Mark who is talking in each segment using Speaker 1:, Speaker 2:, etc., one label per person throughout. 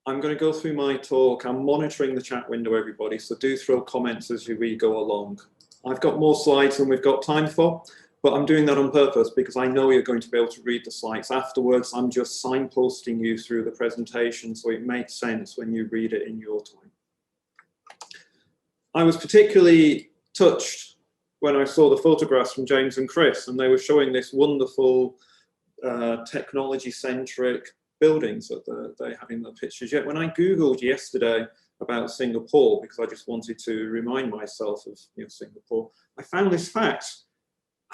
Speaker 1: I'm going to go through my talk. I'm monitoring the chat window, everybody, so do throw comments as we go along. I've got more slides than we've got time for, but I'm doing that on purpose because I know you're going to be able to read the slides afterwards. I'm just signposting you through the presentation, so it makes sense when you read it in your time. I was particularly touched when I saw the photographs from James and Chris, and they were showing this wonderful technology-centric buildings that they have in the pictures. Yet when I Googled yesterday about Singapore, because I just wanted to remind myself of Singapore, I found this fact,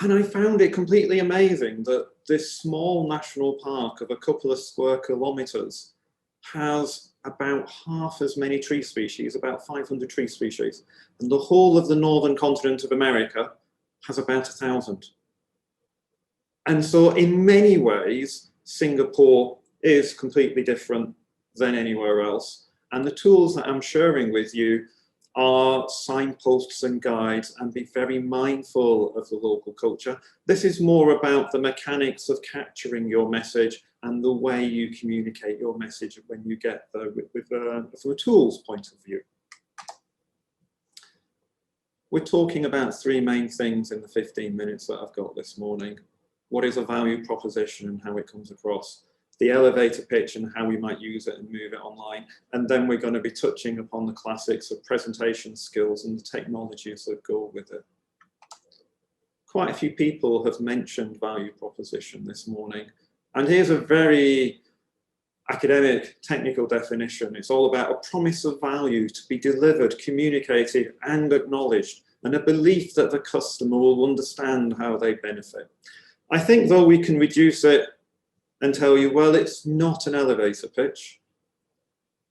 Speaker 1: and I found it completely amazing that this small national park of a couple of square kilometres has about half as many tree species, about 500 tree species, and the whole of the northern continent of America has about 1,000. And so in many ways, Singapore is completely different than anywhere else. And the tools that I'm sharing with you are signposts and guides, and be very mindful of the local culture. This is more about the mechanics of capturing your message and the way you communicate your message when you get there from a tools point of view. We're talking about three main things in the 15 minutes that I've got this morning. What is a value proposition and how it comes across, the elevator pitch and how we might use it and move it online. And then we're going to be touching upon the classics of presentation skills and the technologies that go with it. Quite a few people have mentioned value proposition this morning. And here's a very academic, technical definition. It's all about a promise of value to be delivered, communicated and acknowledged, and a belief that the customer will understand how they benefit. I think though we can reduce it and tell you, well, it's not an elevator pitch.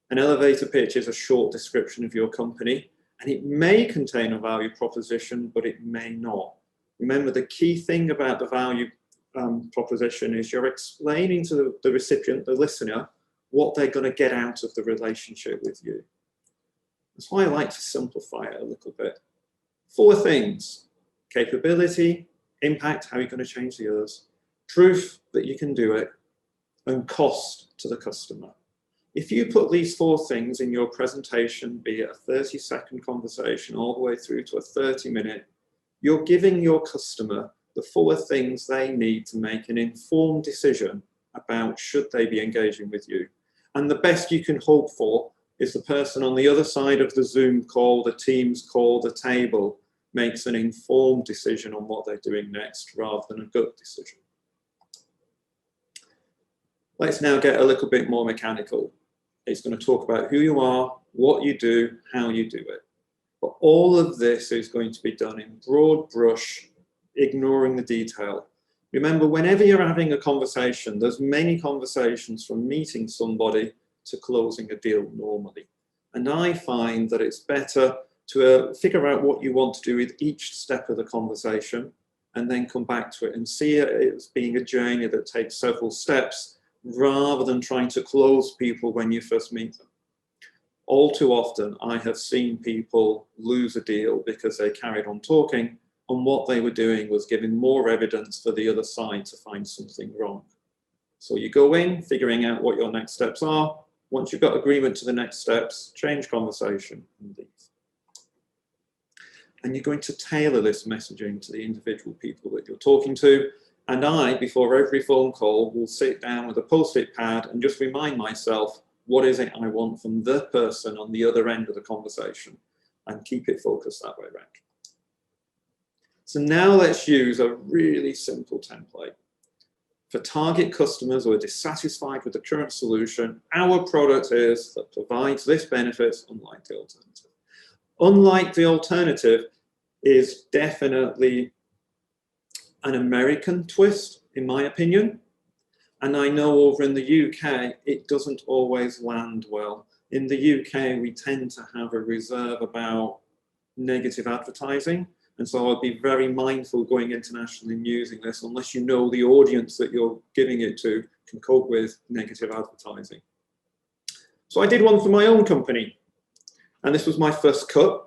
Speaker 1: An elevator pitch is a short description of your company, and it may contain a value proposition, but it may not. Remember, the key thing about the value proposition is you're explaining to the recipient, the listener, what they're going to get out of the relationship with you. That's why I like to simplify it a little bit. 4 things: capability, impact, how you're going to change the others, proof that you can do it, and cost to the customer. If you put these 4 things in your presentation, be it a 30-second conversation all the way through to a 30-minute, you're giving your customer the 4 things they need to make an informed decision about should they be engaging with you. And the best you can hope for is the person on the other side of the Zoom call, the Teams call, the table, makes an informed decision on what they're doing next rather than a gut decision. Let's now get a little bit more mechanical. It's going to talk about who you are, what you do, how you do it. But all of this is going to be done in broad brush, ignoring the detail. Remember, whenever you're having a conversation, there's many conversations from meeting somebody to closing a deal normally. And I find that it's better to figure out what you want to do with each step of the conversation and then come back to it and see it as being a journey that takes several steps rather than trying to close people when you first meet them. All too often, I have seen people lose a deal because they carried on talking, and what they were doing was giving more evidence for the other side to find something wrong. So you go in, figuring out what your next steps are. Once you've got agreement to the next steps, change conversation and leave. And you're going to tailor this messaging to the individual people that you're talking to. And I, before every phone call, will sit down with a post-it pad and just remind myself, what is it I want from the person on the other end of the conversation, and keep it focused that way around. So now let's use a really simple template. For target customers who are dissatisfied with the current solution, our product is that provides this benefit, unlike the alternative. Unlike the alternative is definitely an American twist, in my opinion. And I know over in the UK, it doesn't always land well. In the UK, we tend to have a reserve about negative advertising. And so I'd be very mindful going internationally and using this unless you know the audience that you're giving it to can cope with negative advertising. So I did one for my own company. And this was my first cut.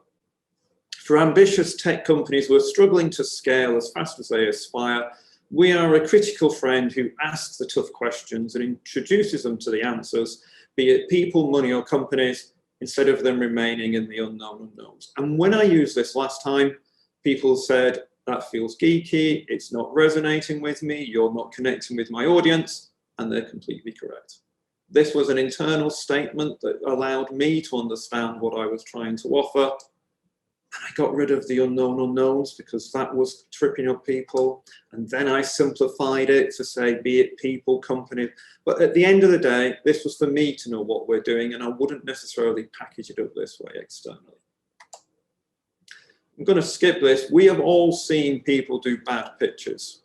Speaker 1: For ambitious tech companies who are struggling to scale as fast as they aspire, We are a critical friend who asks the tough questions and introduces them to the answers, be it people, money, or companies, instead of them remaining in the unknown unknowns. And when I used this last time, people said, that feels geeky, it's not resonating with me, you're not connecting with my audience, and they're completely correct. This was an internal statement that allowed me to understand what I was trying to offer. And I got rid of the unknown unknowns because that was tripping up people. And then I simplified it to say, be it people, companies. But at the end of the day, this was for me to know what we're doing, and I wouldn't necessarily package it up this way externally. I'm going to skip this. We have all seen people do bad pitches.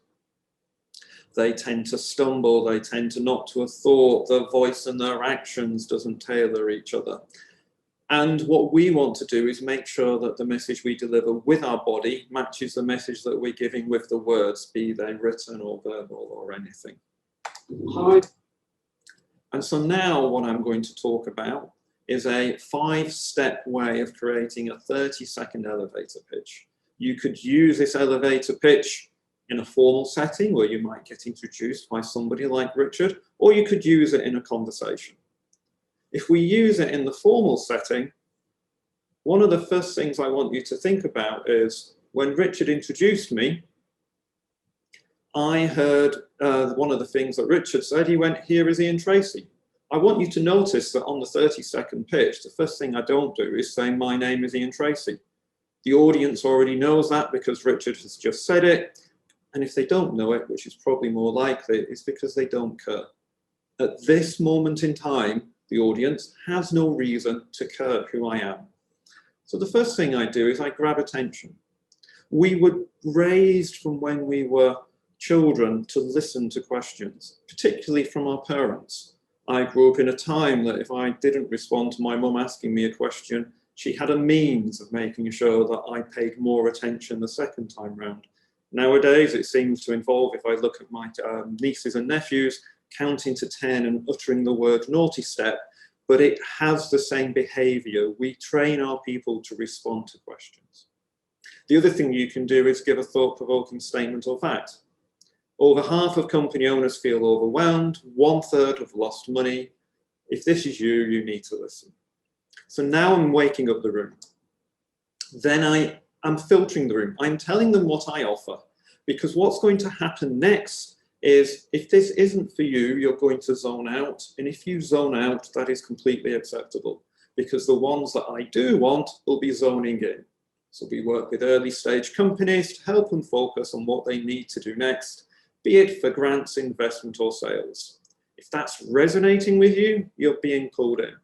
Speaker 1: They tend to stumble, they tend to not to a thought, their voice and their actions doesn't tailor each other. And what we want to do is make sure that the message we deliver with our body matches the message that we're giving with the words, be they written or verbal or anything. Hi. And so now what I'm going to talk about is a 5-step way of creating a 30-second elevator pitch. You could use this elevator pitch in a formal setting where you might get introduced by somebody like Richard, or you could use it in a conversation. If we use it in the formal setting, one of the first things I want you to think about is when Richard introduced me, I heard one of the things that Richard said. He went, "Here is Ian Tracey." I want you to notice that on the 30-second pitch, the first thing I don't do is say, "My name is Ian Tracey." The audience already knows that because Richard has just said it. And if they don't know it, which is probably more likely, it's because they don't care. At this moment in time, the audience has no reason to care who I am. So the first thing I do is I grab attention. We were raised from when we were children to listen to questions, particularly from our parents. I grew up in a time that if I didn't respond to my mum asking me a question, she had a means of making sure that I paid more attention the second time round. Nowadays, it seems to involve, if I look at my nieces and nephews, counting to 10 and uttering the word naughty step, but it has the same behavior. We train our people to respond to questions. The other thing you can do is give a thought-provoking statement or fact. Over half of company owners feel overwhelmed, 1/3 have lost money. If this is you, you need to listen. So now I'm waking up the room. Then I'm filtering the room. I'm telling them what I offer, because what's going to happen next is if this isn't for you, you're going to zone out. And if you zone out, that is completely acceptable, because the ones that I do want will be zoning in. So we work with early stage companies to help them focus on what they need to do next, be it for grants, investment, or sales. If that's resonating with you, you're being pulled in.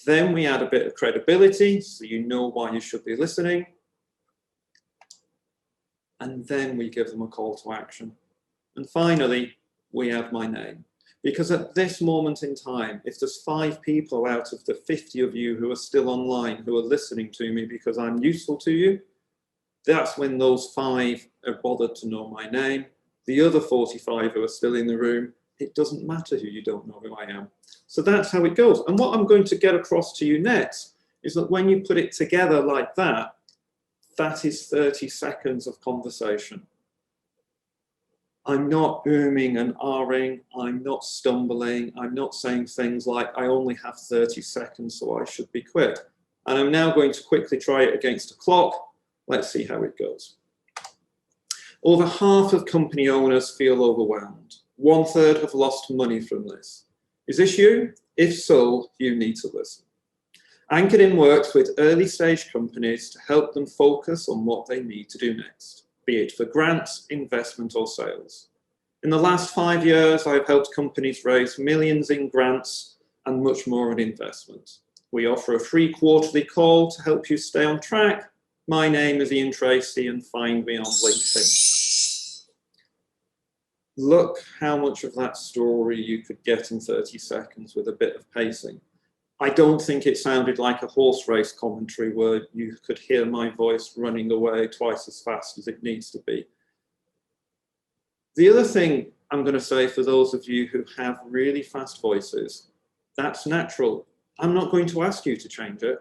Speaker 1: Then we add a bit of credibility, so you know why you should be listening. And then we give them a call to action. And finally, we add my name. Because at this moment in time, if there's 5 people out of the 50 of you who are still online, who are listening to me because I'm useful to you, that's when those 5 are bothered to know my name. The other 45 who are still in the room, it doesn't matter who you don't know who I am. So that's how it goes. And what I'm going to get across to you next is that when you put it together like that, that is 30 seconds of conversation. I'm not ooming and ahhing, I'm not stumbling, I'm not saying things like, I only have 30 seconds, so I should be quick. And I'm now going to quickly try it against a clock. Let's see how it goes. Over half of company owners feel overwhelmed. 1/3 have lost money from this. Is this you? If so, you need to listen. Anchored In works with early stage companies to help them focus on what they need to do next, be it for grants, investment, or sales. In the last 5 years, I've helped companies raise millions in grants and much more in investment. We offer a free quarterly call to help you stay on track. My name is Ian Tracey, and find me on LinkedIn. Look how much of that story you could get in 30 seconds with a bit of pacing. I don't think it sounded like a horse race commentary where you could hear my voice running away twice as fast as it needs to be. The other thing I'm going to say for those of you who have really fast voices, that's natural. I'm not going to ask you to change it.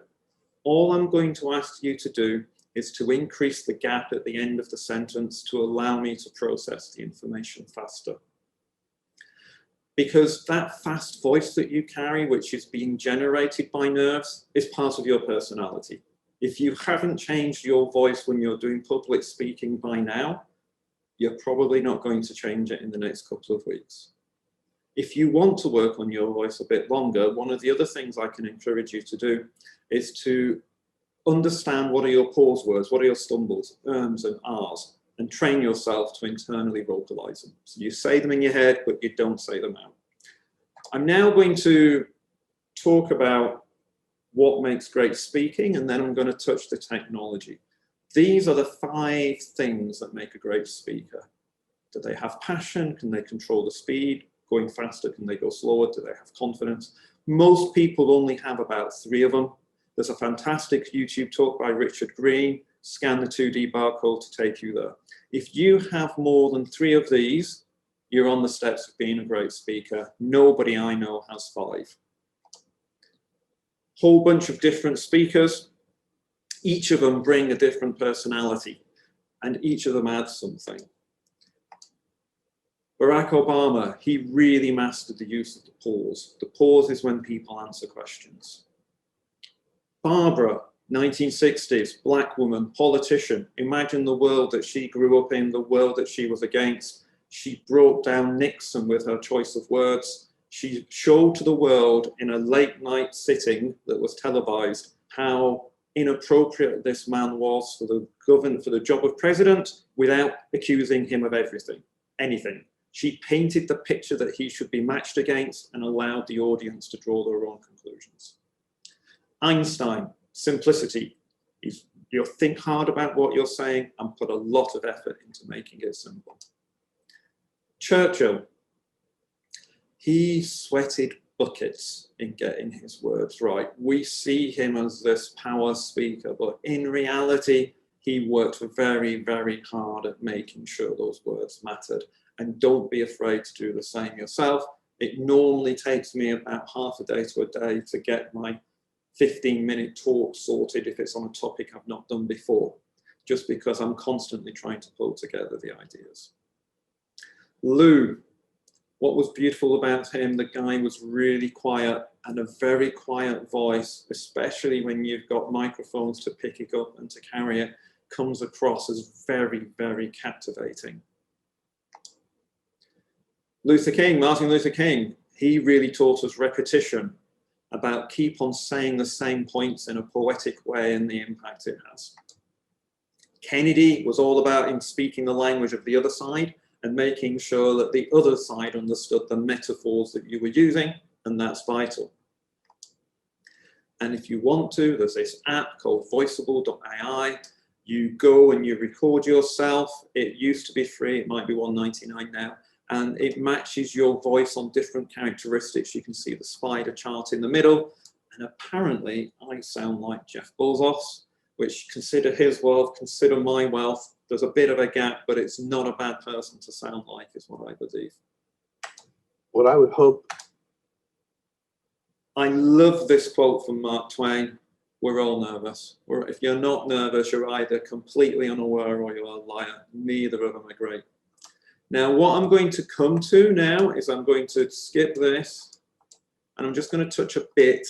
Speaker 1: All I'm going to ask you to do is to increase the gap at the end of the sentence to allow me to process the information faster. Because that fast voice that you carry, which is being generated by nerves, is part of your personality. If you haven't changed your voice when you're doing public speaking by now, you're probably not going to change it in the next couple of weeks. If you want to work on your voice a bit longer, one of the other things I can encourage you to do is to understand what are your pause words, what are your stumbles, ums and ahs, and train yourself to internally vocalize them. So you say them in your head, but you don't say them out. I'm now going to talk about what makes great speaking, and then I'm going to touch the technology. These are the 5 things that make a great speaker. Do they have passion? Can they control the speed? Going faster? Can they go slower? Do they have confidence? Most people only have about 3 of them. There's a fantastic YouTube talk by Richard Green. Scan the 2D barcode to take you there. If you have more than 3 of these, you're on the steps of being a great speaker. Nobody I know has 5. Whole bunch of different speakers. Each of them bring a different personality, and each of them adds something. Barack Obama, he really mastered the use of the pause. The pause is when people answer questions. Barbara, 1960s, black woman, politician. Imagine the world that she grew up in, the world that she was against. She brought down Nixon with her choice of words. She showed to the world in a late night sitting that was televised how inappropriate this man was for the job of president without accusing him of anything. She painted the picture that he should be matched against and allowed the audience to draw their own conclusions. Einstein, simplicity. You'll think hard about what you're saying and put a lot of effort into making it simple. Churchill, he sweated buckets in getting his words right. We see him as this power speaker, but in reality, he worked very, very hard at making sure those words mattered. And don't be afraid to do the same yourself. It normally takes me about half a day to a day to get my 15-minute talk sorted if it's on a topic I've not done before, just because I'm constantly trying to pull together the ideas. Lou, what was beautiful about him, the guy was really quiet and a very quiet voice, especially when you've got microphones to pick it up and to carry it, comes across as very, very captivating. Martin Luther King, he really taught us repetition, about keep on saying the same points in a poetic way and the impact it has. Kennedy was all about him speaking the language of the other side and making sure that the other side understood the metaphors that you were using, and that's vital. And if you want to, there's this app called voiceable.ai. You go and you record yourself. It used to be free, it might be $1.99 now. And it matches your voice on different characteristics. You can see the spider chart in the middle. And apparently I sound like Jeff Bezos, which consider his wealth, consider my wealth. There's a bit of a gap, but it's not a bad person to sound like, is what I believe.
Speaker 2: What I would hope.
Speaker 1: I love this quote from Mark Twain. We're all nervous. If you're not nervous, you're either completely unaware or you're a liar. Neither of them are great. Now, what I'm going to come to now is I'm going to skip this and I'm just going to touch a bit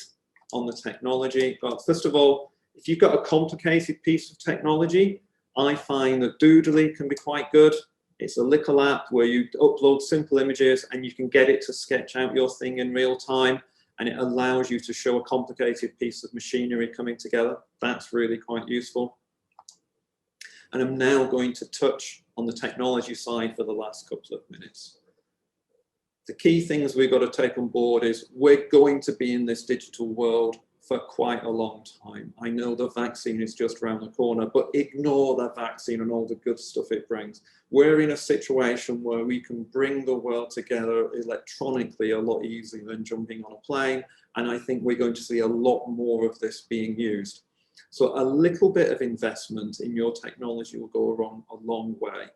Speaker 1: on the technology. But first of all, if you've got a complicated piece of technology, I find that Doodly can be quite good. It's a little app where you upload simple images and you can get it to sketch out your thing in real time, and it allows you to show a complicated piece of machinery coming together. That's really quite useful. And I'm now going to touch on the technology side for the last couple of minutes. The key things we've got to take on board is we're going to be in this digital world for quite a long time. I know the vaccine is just around the corner, but ignore the vaccine and all the good stuff it brings. We're in a situation where we can bring the world together electronically a lot easier than jumping on a plane. And I think we're going to see a lot more of this being used. So a little bit of investment in your technology will go a long way.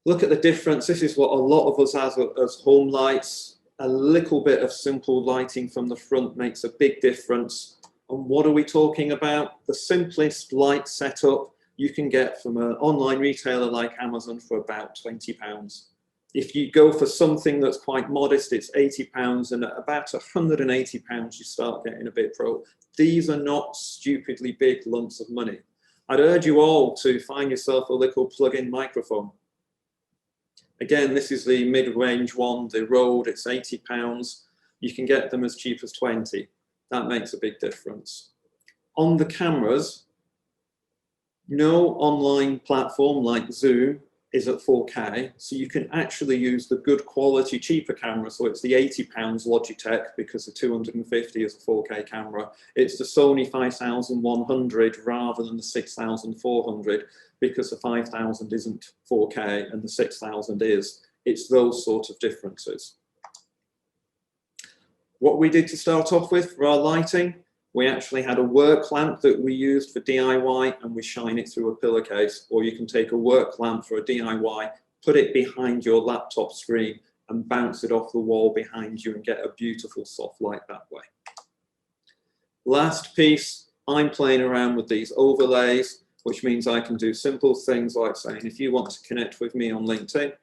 Speaker 1: Look at the difference. This is what a lot of us have as home lights. A little bit of simple lighting from the front makes a big difference. And what are we talking about? The simplest light setup you can get from an online retailer like Amazon for about £20. If you go for something that's quite modest, it's £80, and at about £180, you start getting a bit pro. These are not stupidly big lumps of money. I'd urge you all to find yourself a little plug-in microphone. Again, this is the mid-range one, the Rode, it's £80. You can get them as cheap as 20. That makes a big difference. On the cameras, no online platform like Zoom is at 4K, so you can actually use the good quality, cheaper camera. So it's the £80 Logitech, because the 250 is a 4K camera. It's the Sony 5100 rather than the 6400, because the 5000 isn't 4K and the 6000 is. It's those sort of differences. What we did to start off with for our lighting, we actually had a work lamp that we used for DIY, and we shine it through a pillowcase. Or you can take a work lamp for a DIY, put it behind your laptop screen and bounce it off the wall behind you and get a beautiful soft light that way. Last piece, I'm playing around with these overlays, which means I can do simple things like saying, if you want to connect with me on LinkedIn,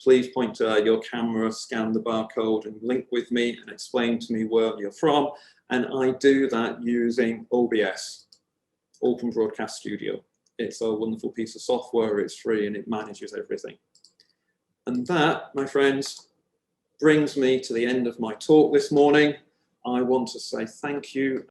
Speaker 1: please point to your camera, scan the barcode and link with me and explain to me where you're from. And I do that using OBS, Open Broadcast Studio. It's a wonderful piece of software, it's free, and it manages everything. And that, my friends, brings me to the end of my talk this morning. I want to say thank you